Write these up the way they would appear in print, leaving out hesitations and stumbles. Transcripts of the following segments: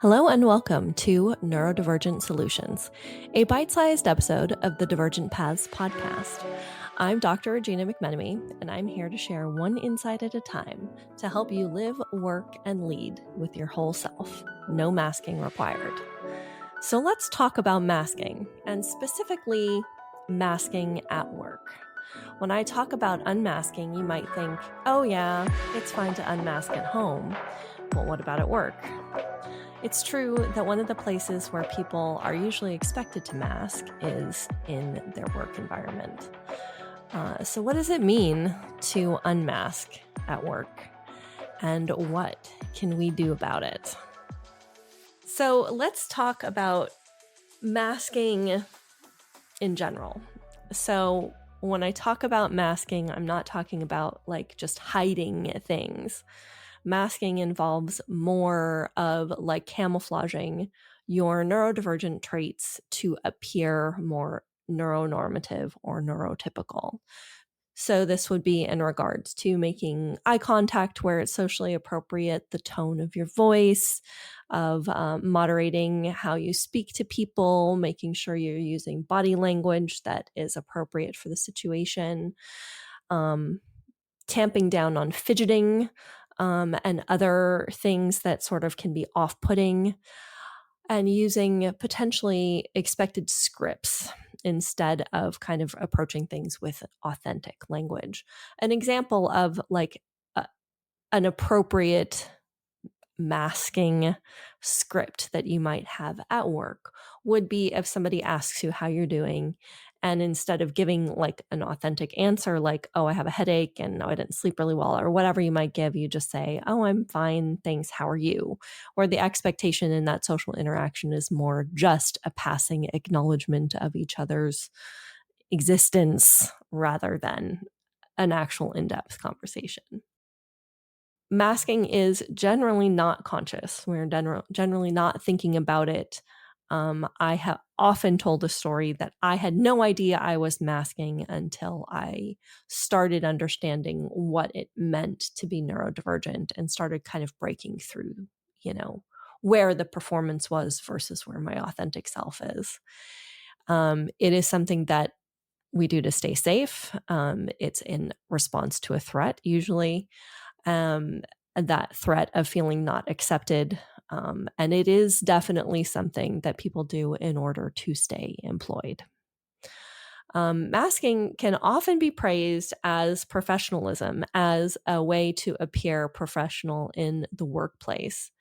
Hello and welcome to Neurodivergent Solutions, a bite-sized episode of the Divergent Paths podcast. I'm Dr. Regina McMenomy, and I'm here to share one insight at a time to help you live, work, and lead with your whole self. No masking required. So let's talk about masking, and specifically masking at work. When I talk about unmasking, you might think, oh yeah, it's fine to unmask at home, but what about at work? It's true that one of the places where people are usually expected to mask is in their work environment. So what does it mean to unmask at work? And what can we do about it? So let's talk about masking in general. So when I talk about masking, I'm not talking about like just hiding things. Masking involves more of like camouflaging your neurodivergent traits to appear more neuronormative or neurotypical. So this would be in regards to making eye contact where it's socially appropriate, the tone of your voice, of moderating how you speak to people, making sure you're using body language that is appropriate for the situation, tamping down on fidgeting, and other things that sort of can be off-putting, and using potentially expected scripts instead of kind of approaching things with authentic language. An example of like an appropriate masking script that you might have at work would be if somebody asks you how you're doing, and instead of giving like an authentic answer like, oh, I have a headache and no, I didn't sleep really well or whatever you might give, you just say, oh, I'm fine, thanks, how are you? Or the expectation in that social interaction is more just a passing acknowledgement of each other's existence rather than an actual in-depth conversation. Masking is generally not conscious. We're generally not thinking about it. I have often told the story that I had no idea I was masking until I started understanding what it meant to be neurodivergent and started kind of breaking through, where the performance was versus where my authentic self is. It is something that we do to stay safe. It's in response to a threat, usually. That threat of feeling not accepted. And it is definitely something that people do in order to stay employed. Masking can often be praised as professionalism, as a way to appear professional in the workplace.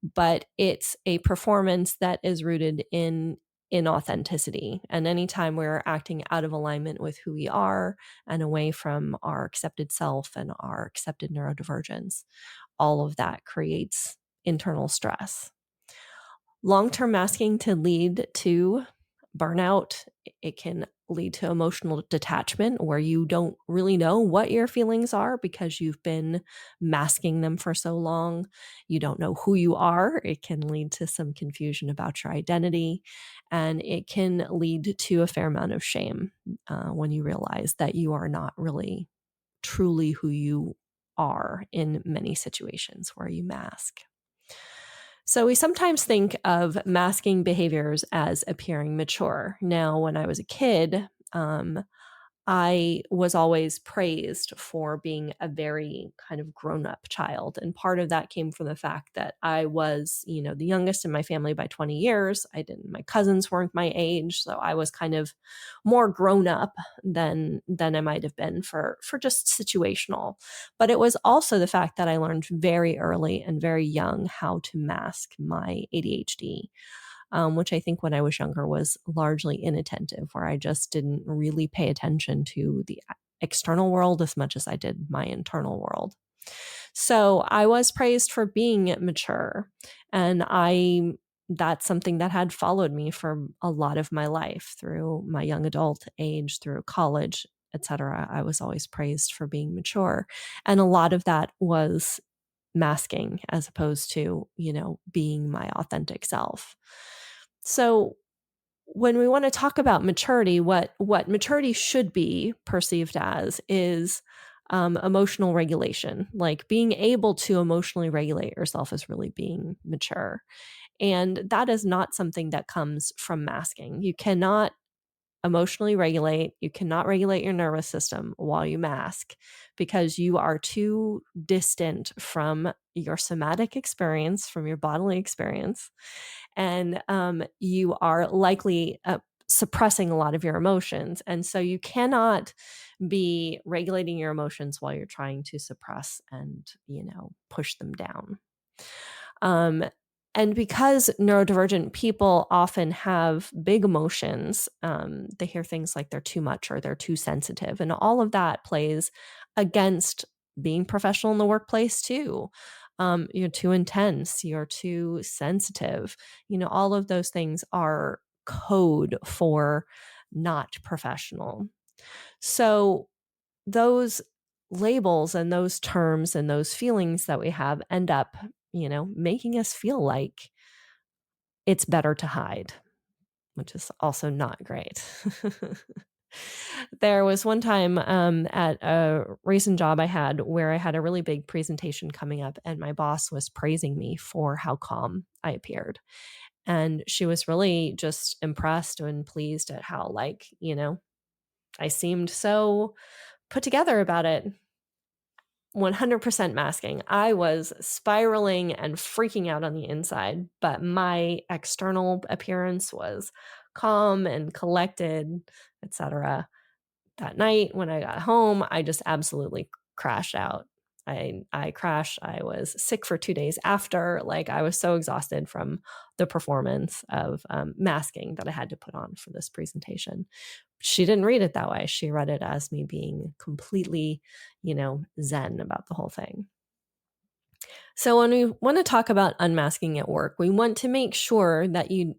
But it's a performance that is rooted in inauthenticity. And anytime we're acting out of alignment with who we are and away from our accepted self and our accepted neurodivergence, all of that creates internal stress. Long-term masking can lead to burnout. It can lead to emotional detachment where you don't really know what your feelings are because you've been masking them for so long. You don't know who you are. It can lead to some confusion about your identity, and it can lead to a fair amount of shame when you realize that you are not really truly who you are in many situations where you mask. So we sometimes think of masking behaviors as appearing mature. Now, when I was a kid, I was always praised for being a very kind of grown-up child. And part of that came from the fact that I was, the youngest in my family by 20 years. My cousins weren't my age. So I was kind of more grown up than I might have been for just situational. But it was also the fact that I learned very early and very young how to mask my ADHD. Which I think when I was younger was largely inattentive, where I just didn't really pay attention to the external world as much as I did my internal world. So I was praised for being mature, and that's something that had followed me for a lot of my life through my young adult age, through college, etc. I was always praised for being mature, and a lot of that was masking as opposed to, being my authentic self. So when we want to talk about maturity, what maturity should be perceived as is emotional regulation. Like being able to emotionally regulate yourself is really being mature. And that is not something that comes from masking. You cannot emotionally regulate, you cannot regulate your nervous system while you mask because you are too distant from your somatic experience, from your bodily experience. And you are likely suppressing a lot of your emotions. And so you cannot be regulating your emotions while you're trying to suppress and, push them down. And because neurodivergent people often have big emotions, they hear things like they're too much or they're too sensitive. And all of that plays against being professional in the workplace too. You're too intense, you're too sensitive. All of those things are code for not professional. So those labels and those terms and those feelings that we have end up, making us feel like it's better to hide, which is also not great. There was one time at a recent job I had where I had a really big presentation coming up, and my boss was praising me for how calm I appeared. And she was really just impressed and pleased at how, I seemed so put together about it. 100% masking. I was spiraling and freaking out on the inside, but my external appearance was calm and collected, etc. That night when I got home, I just absolutely crashed out. I crashed. I was sick for 2 days after. I was so exhausted from the performance of masking that I had to put on for this presentation. She didn't read it that way. She read it as me being completely, zen about the whole thing. So when we want to talk about unmasking at work, we want to make sure that you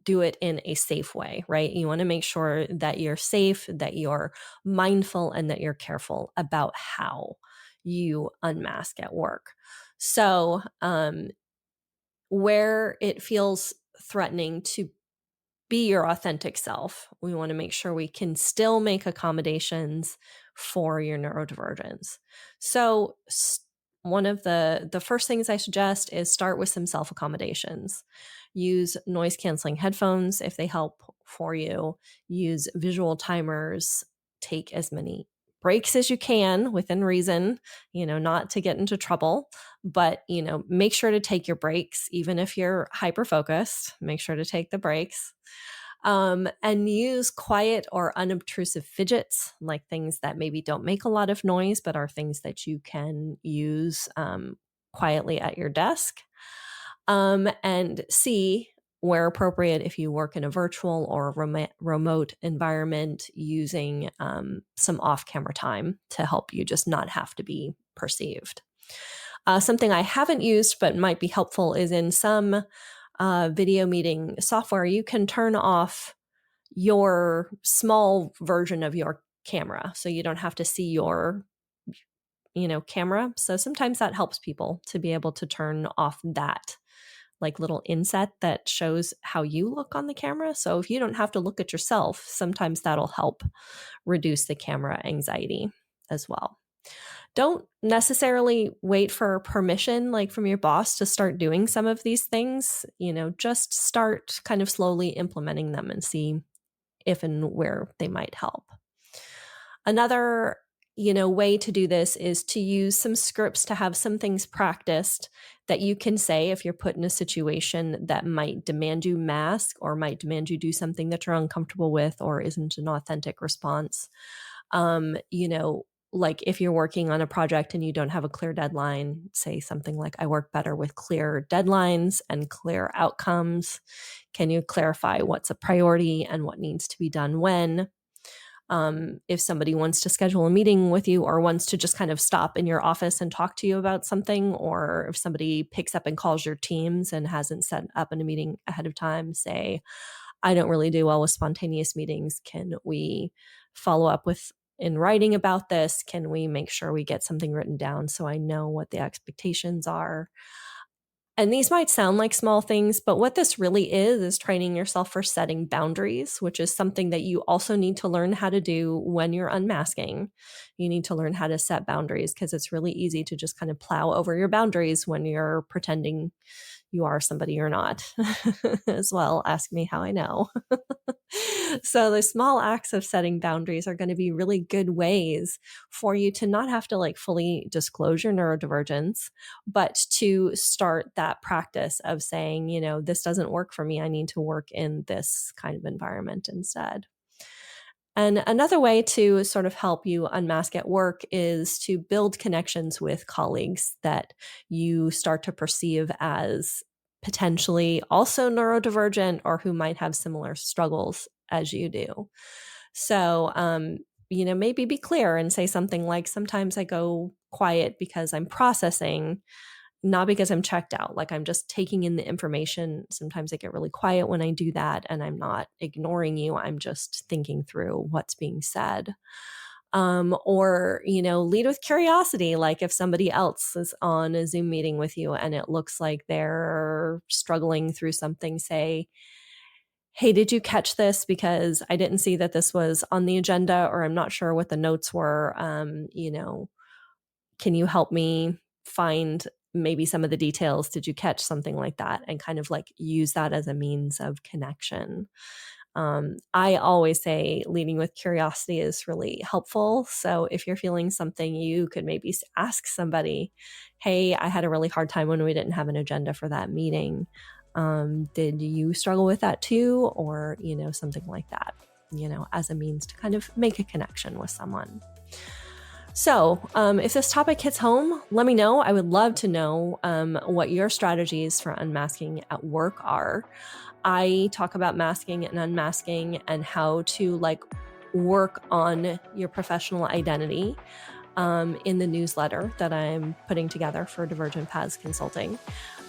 do it in a safe way, right? You want to make sure that you're safe, that you're mindful, and that you're careful about how you unmask at work. So where it feels threatening to be your authentic self, we want to make sure we can still make accommodations for your neurodivergence. So one of the first things I suggest is start with some self-accommodations. Use noise canceling headphones if they help for you. Use visual timers. Take as many breaks as you can within reason, not to get into trouble, but, make sure to take your breaks. Even if you're hyper-focused, make sure to take the breaks. And use quiet or unobtrusive fidgets, like things that maybe don't make a lot of noise, but are things that you can use quietly at your desk. And C, where appropriate, if you work in a virtual or remote environment, using some off-camera time to help you just not have to be perceived. Something I haven't used but might be helpful is in some video meeting software, you can turn off your small version of your camera so you don't have to see your camera. So sometimes that helps people to be able to turn off that little inset that shows how you look on the camera. So if you don't have to look at yourself, sometimes that'll help reduce the camera anxiety as well. Don't necessarily wait for permission from your boss to start doing some of these things. Just start kind of slowly implementing them and see if and where they might help. Another way to do this is to use some scripts to have some things practiced that you can say if you're put in a situation that might demand you mask or might demand you do something that you're uncomfortable with or isn't an authentic response. If you're working on a project and you don't have a clear deadline, say something like, I work better with clear deadlines and clear outcomes. Can you clarify what's a priority and what needs to be done when? If somebody wants to schedule a meeting with you or wants to just kind of stop in your office and talk to you about something, or if somebody picks up and calls your teams and hasn't set up in a meeting ahead of time, say, I don't really do well with spontaneous meetings. Can we follow up in writing about this? Can we make sure we get something written down so I know what the expectations are? And these might sound like small things, but what this really is training yourself for setting boundaries, which is something that you also need to learn how to do when you're unmasking. You need to learn how to set boundaries, because it's really easy to just kind of plow over your boundaries when you're pretending you are somebody you're not. As well, ask me how I know. So the small acts of setting boundaries are going to be really good ways for you to not have to like fully disclose your neurodivergence, but to start that practice of saying, you know, this doesn't work for me. I need to work in this kind of environment instead. And another way to sort of help you unmask at work is to build connections with colleagues that you start to perceive as potentially also neurodivergent or who might have similar struggles as you do. So, you know, maybe be clear and say something like, sometimes I go quiet because I'm processing, not because I'm checked out. Like, I'm just taking in the information. Sometimes I get really quiet when I do that, and I'm not ignoring you. I'm just thinking through what's being said. Or, you know, lead with curiosity. Like, if somebody else is on a Zoom meeting with you and it looks like they're struggling through something, say, hey, did you catch this? Because I didn't see that this was on the agenda, or I'm not sure what the notes were. You know, can you help me find maybe some of the details? Did you catch something like that? And kind of like use that as a means of connection. I always say leading with curiosity is really helpful. So if you're feeling something, you could maybe ask somebody, hey, I had a really hard time when we didn't have an agenda for that meeting. Did you struggle with that too? Or, you know, something like that, you know, as a means to kind of make a connection with someone. So if this topic hits home, let me know. I would love to know what your strategies for unmasking at work are. I talk about masking and unmasking and how to like work on your professional identity in the newsletter that I'm putting together for Divergent Paths Consulting.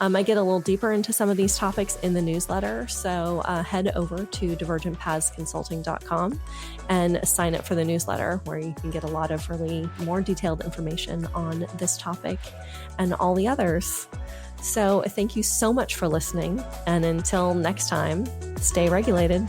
I get a little deeper into some of these topics in the newsletter, so head over to divergentpathsconsulting.com and sign up for the newsletter, where you can get a lot of really more detailed information on this topic and all the others. So thank you so much for listening, and until next time, stay regulated.